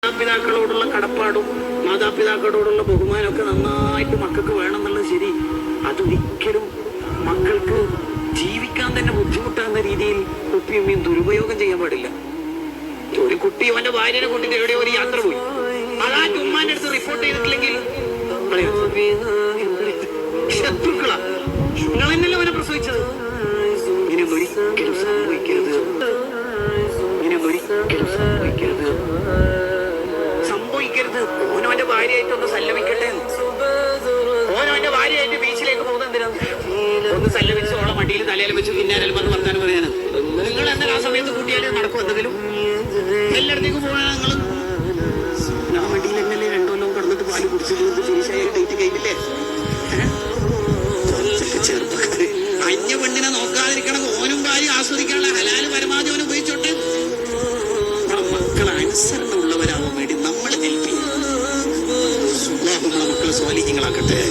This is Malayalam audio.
മാതാപിതാക്കളോടുള്ള കടപ്പാടും മാതാപിതാക്കളോടുള്ള ബഹുമാനമൊക്കെ നന്നായിട്ട് മക്കൾക്ക് വേണമെന്നുള്ളത് ശരി. അതൊരിക്കലും മക്കൾക്ക് ജീവിക്കാൻ തന്നെ ബുദ്ധിമുട്ടാകുന്ന രീതിയിൽ ഉപ്പിയും ദുരുപയോഗം ചെയ്യാൻ പാടില്ല. ഒരു കുട്ടി അവന്റെ ഭാര്യനെ കൂട്ടിട്ട് എവിടെയോ ഒരു യാത്ര പോയി, അതാ ഉമ്മാന്റെ അടുത്ത് റിപ്പോർട്ട് ചെയ്തിട്ടില്ലെങ്കിൽ ശത്രുക്കളാ. നിങ്ങൾ എന്നല്ലേ അവനെ പ്രസവിച്ചത്. ഇങ്ങനെയൊന്നും ഒരിക്കലും സംഭവിക്കരുത്, ഇങ്ങനെയൊന്നും ഒരിക്കലും സംഭവിക്കരുത്, സംഭവിക്കരുത്. ഓനവന്റെ ഭാര്യയായിട്ടൊന്ന് സല്ലപിക്കട്ടെ. ഓനവന്റെ ഭാര്യയായിട്ട് ബീച്ചിലേക്ക് പോകുന്നത് എന്തിനാണ്? ഒന്ന് സല്ലപിച്ച് ഓളെ മടിയിൽ തലയിൽ വെച്ച് പിന്നാലും വന്ന് വർത്താനം പറയാന്. നിങ്ങൾ എന്നാൽ ആ സമയത്ത് കൂട്ടിയാലും നടക്കും എന്തെങ്കിലും. എല്ലായിടത്തേക്കും പോകാൻ നിങ്ങൾ ആ മടിയിൽ എന്നല്ലേ 2 കൊല്ലം കടന്നിട്ട് പാല് കുടിച്ചിട്ട് ഫിനിഷായ ഡേറ്റ് കഴിഞ്ഞില്ലേ? ചെറുപ്പക്കാര് അന്യ പെണ്ണിനെ നോക്കാതിരിക്കണം. ഓനും ഭാര്യ ആസ്വദിക്കാനുള്ള ഹലാല് പരമാവധി ഓൻ ഉപയോഗിച്ചോട്ടെ. മക്കൾ അനുസരണ ഉള്ളവരാവാൻ വേണ്ടി നമ്മൾ ഹെൽപ്പ് ചെയ്യും. മക്കളെ സ്വാലിഹ്യങ്ങളാക്കട്ടെ.